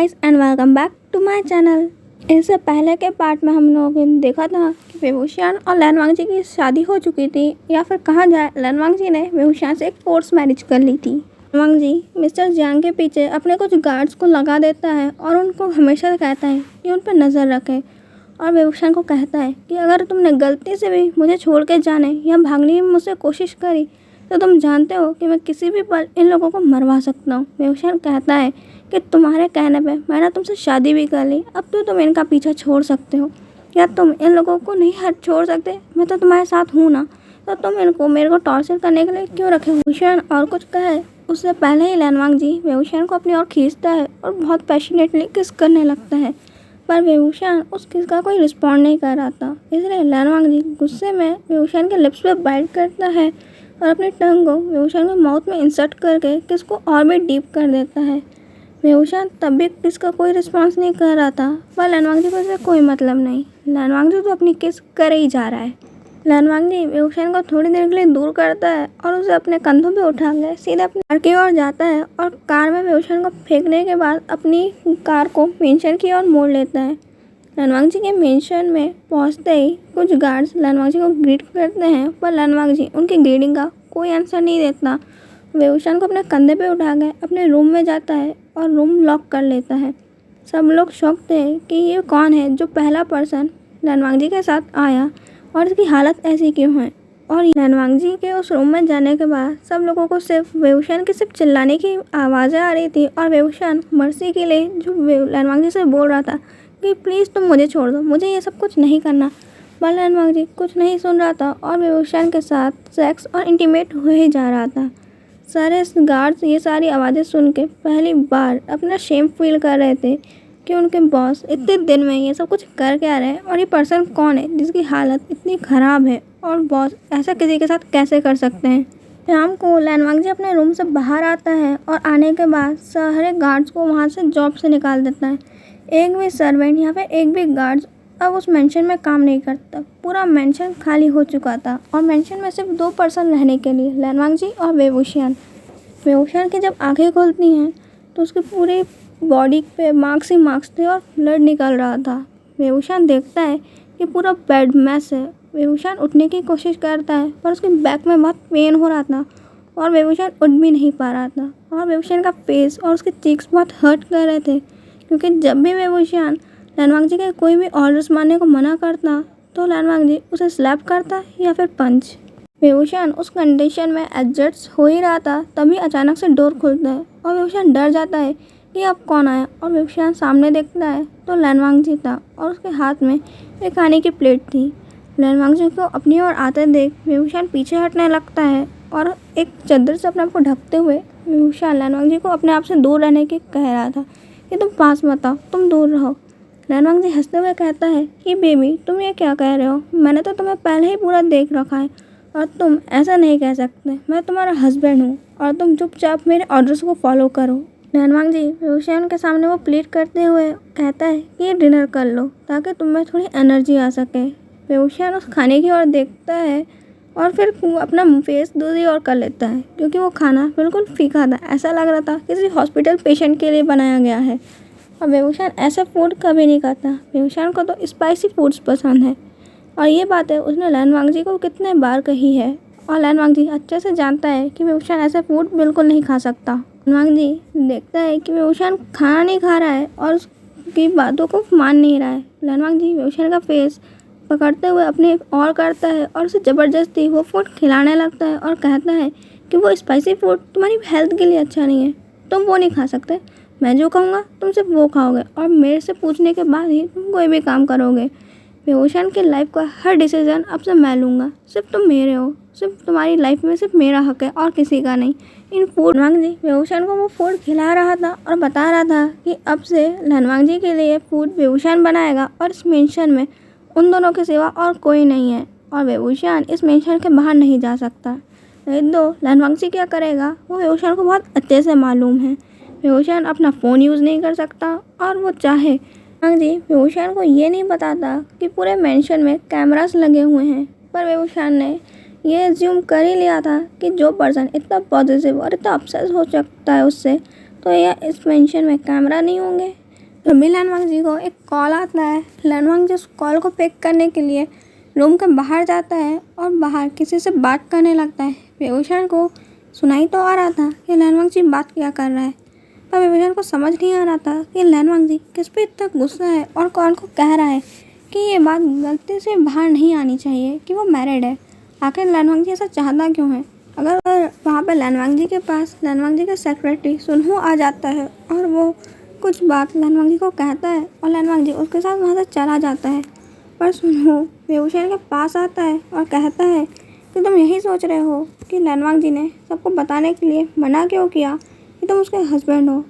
Guys and welcome back to my channel. इससे पहले के पार्ट में हम लोगों ने देखा था कि बेबूशियान और लैनवांगजी की शादी हो चुकी थी, या फिर कहा जाए लैनवांगजी ने बेबूशियान से एक फोर्स मैरिज कर ली थी। लैनवांगजी मिस्टर जियांग के पीछे अपने कुछ गार्ड्स को लगा देता है और उनको हमेशा कहता है कि उन पर नज़र रखें, और बेबूशियान को कहता है कि अगर तुमने गलती से भी मुझे छोड़ के जाने या भागने की मुझसे कोशिश करी तो तुम जानते हो कि मैं किसी भी पल इन लोगों को मरवा सकता हूँ। बेबूशियान कहता है कि तुम्हारे कहने पे मैंने तुमसे शादी भी कर ली, अब तो तुम इनका पीछा छोड़ सकते हो, या तुम इन लोगों को नहीं हट छोड़ सकते, मैं तो तुम्हारे साथ हूँ ना, तो तुम इनको मेरे को टॉर्चर करने के लिए क्यों रखे। बेबूशियान और कुछ कहे उससे पहले ही लैनवांगजी बेबूशियान को अपनी ओर खींचता है और बहुत पैशनेटली किस करने लगता है, पर बेबूशियान उस किस का कोई रिस्पॉन्ड नहीं कर रहा था। इसलिए लैनवांगजी गुस्से में बेबूशियान के लिप्स पे बाइट करता है और अपनी टंग को बेबूशियान के माउथ में इंसर्ट करके किस को और भी डीप कर देता है। बेबूशियान तब भी किस का कोई रिस्पॉन्स नहीं कर रहा था, पर लैनवांगजी को इससे कोई मतलब नहीं। लैनवांगजी तो अपनी किस कर ही जा रहा है। लैनवांगजी बेबूशियान को थोड़ी देर के लिए दूर करता है और उसे अपने कंधों पे उठा के सीधे अपनी कार की ओर जाता है, और कार में बेबूशियान को फेंकने के बाद अपनी कार को मेंशन की ओर मोड़ लेता है। लैनवांगजी के मेंशन में पहुंचते ही कुछ गार्ड्स लैनवांगजी को ग्रीट करते हैं, पर लैनवांगजी उनकी ग्रीटिंग का कोई आंसर नहीं देता। बेबूशियान को अपने कंधे पे उठा के अपने रूम में जाता है और रूम लॉक कर लेता है। सब लोग शॉक थे कि ये कौन है जो पहला पर्सन लैनवांगजी के साथ आया और इसकी हालत ऐसी क्यों है। और लैनवांगजी के उस रूम में जाने के बाद सब लोगों को सिर्फ बेबूशियान की सिर्फ चिल्लाने की आवाज़ें आ रही थी, और बेबूशियान मर्सी के लिए जो लैनवांगजी से बोल रहा था कि प्लीज़ तुम मुझे छोड़ दो, मुझे ये सब कुछ नहीं करना, पर लैनवांगजी कुछ नहीं सुन रहा था और बेबूशियान के साथ सेक्स और इंटीमेट हो ही जा रहा था। सारे गार्ड्स ये सारी आवाज़ें सुन के पहली बार अपना शेम फील कर रहे थे कि उनके बॉस इतने दिन में ये सब कुछ कर क्या रहे हैं, और ये पर्सन कौन है जिसकी हालत इतनी ख़राब है, और बॉस ऐसा किसी के साथ कैसे कर सकते हैं। शाम को लैनवांगजी अपने रूम से बाहर आता है और आने के बाद सारे गार्ड्स को वहाँ से जॉब से निकाल देता है। एक भी सर्वेंट या फिर एक भी गार्ड्स अब उस मेंशन में काम नहीं करता। पूरा मेंशन खाली हो चुका था और मेंशन में सिर्फ 2 पर्सन रहने के लिए, लैनवांगजी और बेबूशियान। बेबूशियान की जब आंखें खुलती हैं तो उसकी पूरी बॉडी पे मार्क्स ही मार्क्स थे और ब्लड निकल रहा था। बेबूशियान देखता है कि पूरा बेड मैस है। बेबूशियान उठने की कोशिश करता है पर उसके बैक में बहुत पेन हो रहा था और बेबूशियान उठ भी नहीं पा रहा था, और बेबूशियान का फेस और उसके चीक्स बहुत हर्ट कर रहे थे, क्योंकि जब भी बेबूशियान लैनवांगजी के कोई भी ऑर्डर्स मानने को मना करता तो लैनवांगजी उसे स्लैप करता या फिर पंच। बेबूशियान उस कंडीशन में एडजस्ट हो ही रहा था, तभी अचानक से डोर खुलता है और बेबूशियान डर जाता है कि अब कौन आया, और बेबूशियान सामने देखता है तो लैनवांगजी था और उसके हाथ में एक खाने की प्लेट थी। लैनवांगजी को अपनी ओर आते देख बेबूशियान पीछे हटने लगता है और एक चादर से अपने आप को ढकते हुए बेबूशियान लैनवांगजी को अपने आप से दूर रहने की कह रहा था कि तुम पास मत आओ, तुम दूर रहो। लैनवांगजी हंसते हुए कहता है कि बेबी तुम ये क्या कह रहे हो, मैंने तो तुम्हें पहले ही पूरा देख रखा है और तुम ऐसा नहीं कह सकते, मैं तुम्हारा हस्बैंड हूँ और तुम चुपचाप मेरे ऑर्डर्स को फॉलो करो। लैनवांगजी बेबूशियान के सामने वो प्लीड करते हुए कहता है कि ये डिनर कर लो ताकि तुम में थोड़ी एनर्जी आ सके। बेबूशियान उस खाने की ओर देखता है और फिर अपना फेस दूसरी ओर कर लेता है, क्योंकि वो खाना बिल्कुल फीका था, ऐसा लग रहा था किसी हॉस्पिटल पेशेंट के लिए बनाया गया है। और बेबूशियान ऐसा फूड कभी नहीं खाता। बेबूशियान को तो स्पाइसी फूड्स पसंद है, और ये बात है उसने लैनवांगजी को कितने बार कही है, और लैनवांगजी अच्छे से जानता है कि बेबूशियान ऐसे फूड बिल्कुल नहीं खा सकता। लैनवांगजी देखता है कि बेबूशियान खाना नहीं खा रहा है और उसकी बातों को मान नहीं रहा है। लैनवांगजी बेबूशियान का फेस पकड़ते हुए अपने और करता है और उसे ज़बरदस्ती वो फूड खिलाने लगता है और कहता है कि वो स्पाइसी फूड तुम्हारी हेल्थ के लिए अच्छा नहीं है, तुम वो नहीं खा सकते, मैं जो कहूँगा तुम सिर्फ वो खाओगे और मेरे से पूछने के बाद ही तुम कोई भी काम करोगे। बेबूशियान की लाइफ का हर डिसीजन अब से मैं लूँगा, सिर्फ तुम मेरे हो, सिर्फ तुम्हारी लाइफ में सिर्फ मेरा हक है और किसी का नहीं। इन फूड लैनवांगजी बेबूशियान को वो फूड खिला रहा था और बता रहा था कि अब से लैनवांगजी के लिए फूड बेबूशियान बनाएगा और इस मेंशन में उन दोनों के सिवा और कोई नहीं है, और बेबूशियान इस मेंशन के बाहर नहीं जा सकता। नहीं तो लैनवांगजी क्या करेगा वो बेबूशियान को बहुत अच्छे से मालूम है। बेबूशियान अपना फ़ोन यूज़ नहीं कर सकता, और वो चाहे लैनवांगजी बेबूशियान को ये नहीं बताता कि पूरे मेंशन में कैमरास लगे हुए हैं, पर बेबूशियान ने ये एज्यूम कर ही लिया था कि जो पर्सन इतना पॉजिटिव और इतना अपसेस हो सकता है उससे, तो यह इस मेंशन में कैमरा नहीं होंगे। तभी लैनवांग जी को एक कॉल आता है। लैनवांग जी उस कॉल को पिक करने के लिए रूम के बाहर जाता है और बाहर किसी से बात करने लगता है। बेहुशान को सुनाई तो आ रहा था कि लैनवांग जी बात क्या कर रहा है, पर बेहुशान को समझ नहीं आ रहा था कि लैनवांग जी किस पे इतना गुस्सा है और कौन को कह रहा है कि ये बात गलती से बाहर नहीं आनी चाहिए कि वो मैरिड है। आखिर लैनवांग जी ऐसा चाहता क्यों है? अगर वहाँ पे लैनवांग जी के पास लैनवांग जी का सेक्रेटरी सुनहू आ जाता है और वो कुछ बात लैनवांग जी को कहता है और लैनवांग जी उसके साथ वहाँ से चला जाता है, पर सुनहू बेहुशान के पास आता है और कहता है कि तुम यही सोच रहे हो कि लैनवांग जी ने सबको बताने के लिए मना क्यों किया कि तुम उसके हस्बैंड हो।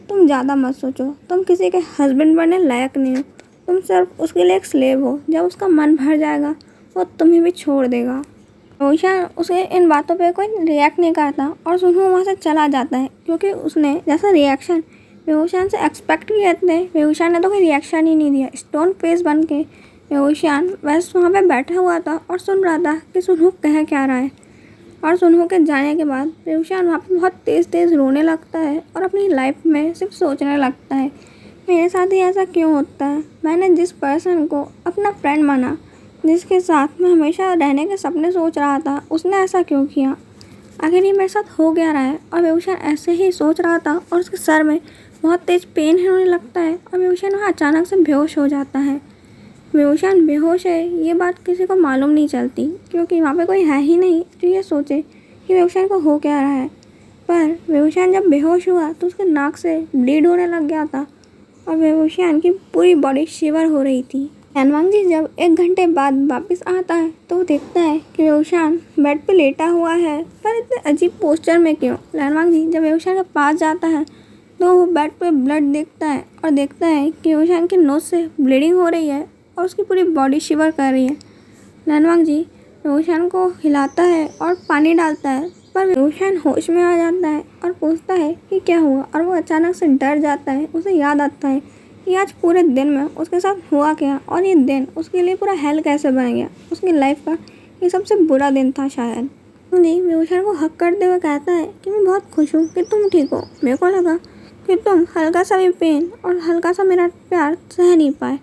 तुम ज़्यादा मत सोचो, तुम किसी के हस्बैंड बनने लायक नहीं हो, तुम सिर्फ उसके लिए एक स्लेव हो। जब उसका मन भर जाएगा वो तुम्हें भी छोड़ देगा। बेहुशान उसके इन बातों पे कोई रिएक्ट नहीं करता और सुनहू वहाँ से चला जाता है, क्योंकि उसने जैसा रिएक्शन बेहुशान से एक्सपेक्ट किए थे बेहुशान ने तो कोई रिएक्शन ही नहीं दिया। स्टोन फेस बन के बेहुशान बस वहाँ पे बैठा हुआ था और सुन रहा था कि सुनहू कह क्या रहा है। और सुनहू के जाने के बाद बेहुशान वहाँ पे बहुत तेज़ तेज़ रोने लगता है और अपनी लाइफ में सिर्फ सोचने लगता है, मेरे साथ ही ऐसा क्यों होता है। मैंने जिस पर्सन को अपना फ्रेंड माना, जिसके साथ मैं हमेशा रहने के सपने सोच रहा था, उसने ऐसा क्यों किया। आखिर ये मेरे साथ हो गया रहा है। और बेहुशान ऐसे ही सोच रहा था और उसके सर में बहुत तेज़ पेन होने लगता है और बेहुशान वहाँ अचानक से बेहोश हो जाता है। बेहुशान बेहोश है ये बात किसी को मालूम नहीं चलती, क्योंकि वहाँ पे कोई है ही नहीं जो ये सोचे कि बेहुशान को हो क्या रहा है। पर बेहुशान जब बेहोश हुआ तो उसके नाक से ब्लीड होने लग गया था और बेहुशान की पूरी बॉडी शिवर हो रही थी। लैनवांग जी जब 1 घंटे बाद वापस आता है तो वो देखता है कि बेहुशान बेड पे लेटा हुआ है, पर इतने अजीब पोस्चर में क्यों। लैनवांग जी जब बेहुशान के पास जाता है तो वो बेड पे ब्लड देखता है और देखता है कि बेहुशान की नोज़ से ब्लीडिंग हो रही है और उसकी पूरी बॉडी शिवर कर रही है। लैनवांग जी बेहुशान को हिलाता है और पानी डालता है, पर बेहुशान होश में आ जाता है और पूछता है कि क्या हुआ, और वो अचानक से डर जाता है। उसे याद आता है कि आज पूरे दिन में उसके साथ हुआ क्या और ये दिन उसके लिए पूरा हेल कैसे बन गया। उसकी लाइफ का ये सबसे बुरा दिन था शायद। जी बेहुशान को हक करते हुए कहता है कि मैं बहुत खुश हूँ कि तुम ठीक हो। मेरे को लगा कि तुम हल्का सा भी पेन और हल्का सा मेरा प्यार सह नहीं पाए।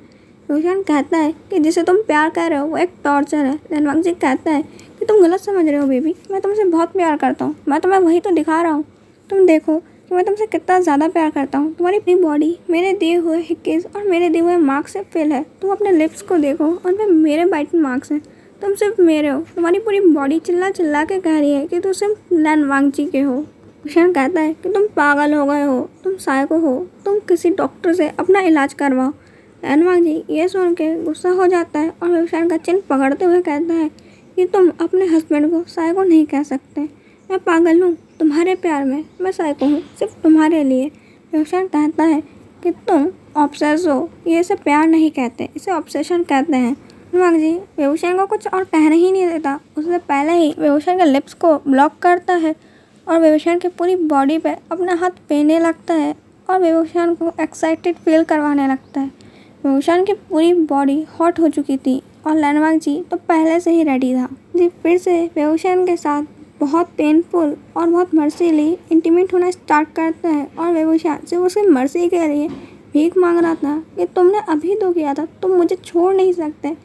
बेहुशान कहता है कि जिसे तुम प्यार कर रहे हो वो एक टॉर्चर है। लैनवांग जी कहता है कि तुम गलत समझ रहे हो बेबी, मैं तुमसे बहुत प्यार करता हूँ, मैं तुम्हें वही तो दिखा रहा हूँ। तुम देखो कि मैं तुमसे कितना ज़्यादा प्यार करता हूँ। तुम्हारी पूरी बॉडी मेरे दिए हुए हिक्केस और मेरे दिए हुए मार्क्स से फिल है। तुम अपने लिप्स को देखो, उन पर मेरे बाइटन मार्क्स हैं। तुम सिर्फ मेरे हो। तुम्हारी पूरी बॉडी चिल्ला चिल्ला के कह रही है कि तुम सिर्फ लैनवांग जी के हो। बेहुशान कहता है कि तुम पागल हो गए हो, तुम साइको हो, तुम किसी डॉक्टर से अपना इलाज करवाओ। लैनवांग जी ये सुन के गुस्सा हो जाता है और बेहुशान का चिन्ह पकड़ते हुए कहता है कि तुम अपने हस्बैंड को साइको नहीं कह सकते। मैं पागल हूँ तुम्हारे प्यार में, मैं साइको हूँ सिर्फ तुम्हारे लिए। बेहुशान कहता है कि तुम ऑब्सेस हो, ये इसे प्यार नहीं कहते, इसे ऑब्सेशन कहते हैं। लैनवांग जी बेहुशान को कुछ और कहने ही नहीं देता, उससे पहले ही बेहुशान के लिप्स को ब्लॉक करता है और बेहुशान की पूरी बॉडी पे अपना हाथ फेरने लगता है और बेहुशान को एक्साइटेड फील करवाने लगता है। बेहुशान की पूरी बॉडी हॉट हो चुकी थी और लैनवांग जी तो पहले से ही रेडी था। जी फिर से बेहुशान के साथ बहुत पेनफुल और बहुत मर्सीली इंटीमेट होना स्टार्ट करता है और बेहुशान सिर्फ उसकी मर्सी के लिए भीख मांग रहा था कि तुमने अभी तो किया था, तुम मुझे छोड़ नहीं सकते।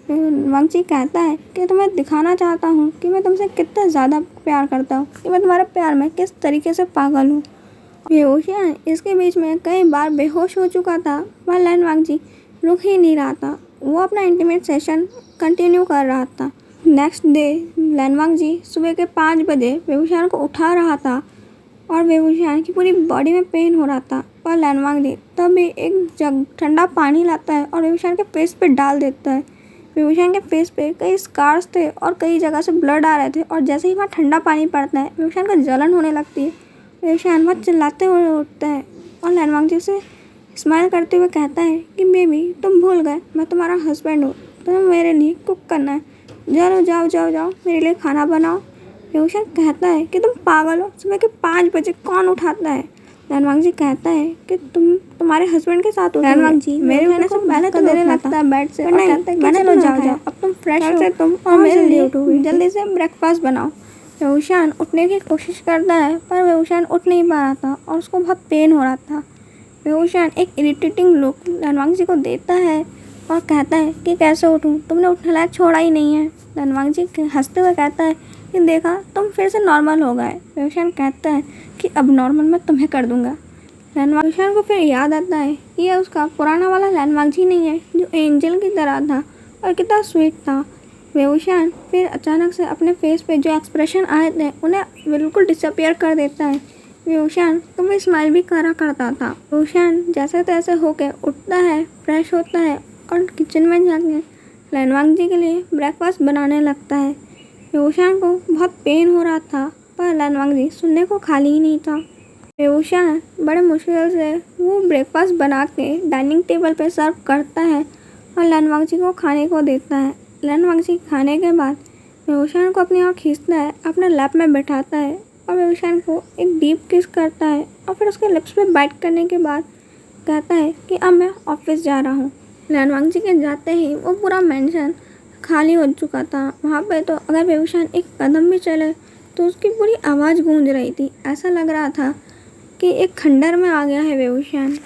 लैनवांग जी कहता है कि तुम्हें दिखाना चाहता हूँ कि मैं तुमसे कितना ज़्यादा प्यार करता हूँ, कि मैं तुम्हारे प्यार में किस तरीके से पागल हूँ। बेहुशान इसके बीच में कई बार बेहोश हो चुका था, पर लैनवांग जी रुक ही नहीं रहा था। वो अपना इंटीमेट सेशन कंटिन्यू कर रहा था। नेक्स्ट डे लैनवांग जी सुबह के 5 बजे बेहुशान को उठा रहा था और बेहुशान की पूरी बॉडी में पेन हो रहा था, पर लैनवांग जी तभी एक जग ठंडा पानी लाता है और बेहुशान के फेस पे डाल देता है। बेहुशान के फेस पे कई स्कार्स थे और कई जगह से ब्लड आ रहे थे और जैसे ही वहाँ ठंडा पानी पड़ता है बेहुशान को जलन होने लगती है। बेहुशान बहुत चिल्लाते हुए उठता है और लैनवांग जी से स्माइल करते हुए कहता है कि बेबी तुम भूल गए मैं तुम्हारा हस्बैंड हूँ, तुम्हें मेरे लिए कुक करना है, चलो जाओ जाओ जाओ मेरे लिए खाना बनाओ। बेहुशान कहता है कि तुम पागल हो, सुबह के 5 बजे कौन उठाता है। लैनवांग जी कहता है कि तुम्हारे हस्बैंड के साथ लैनवांग जी मेरे उठने से पहले तो देने लगता है बेड से और कहता है कि चलो जाओ जाओ अब तुम फ्रेश हो तुम और मेरे लिए उठोगे, जल्दी से ब्रेकफास्ट बनाओ। बेहुशान उठने की कोशिश करता है पर बेहुशान उठ नहीं पा रहा था और उसको बहुत पेन हो रहा था। बेहुशान एक इरिटेटिंग लुक लनवांगजी को देता है और कहता है कि कैसे उठूं, तुमने उठने लायक छोड़ा ही नहीं है। लनवांगजी हंसते हुए कहता है कि देखा, तुम फिर से नॉर्मल हो गए। बेहुशान कहता है कि अब नॉर्मल मैं तुम्हें कर दूंगा। बेहुशान को फिर याद आता है कि यह उसका पुराना वाला लनवांगजी नहीं है जो एंजल की तरह था और कितना स्वीट था। बेहुशान फिर अचानक से अपने फेस पे जो एक्सप्रेशन आए थे उन्हें बिल्कुल डिसअपियर कर देता है। बेहुशान तो मैं स्माइल भी करा करता था। बेहुशान जैसे तैसे होकर उठता है, फ्रेश होता है और किचन में जाके लनवांगजी के लिए ब्रेकफास्ट बनाने लगता है। बेहुशान को बहुत पेन हो रहा था पर लनवांगजी सुनने को खाली ही नहीं था। बेहुशान बड़े मुश्किल से वो ब्रेकफास्ट बना के डाइनिंग टेबल पे सर्व करता है और लनवांगजी को खाने को देता है। लनवांगजी खाने के बाद बेहुशान को अपनी ओर खींचता है, अपने लैप में बैठाता है और बेहुशान को एक डीप किस करता है और फिर उसके लिप्स पे बाइट करने के बाद कहता है कि अब मैं ऑफिस जा रहा हूँ। लनवांगजी के जाते ही वो पूरा मेंशन खाली हो चुका था। वहाँ पे तो अगर बेहुशान एक कदम भी चले तो उसकी पूरी आवाज़ गूंज रही थी। ऐसा लग रहा था कि एक खंडर में आ गया है बेहुशान।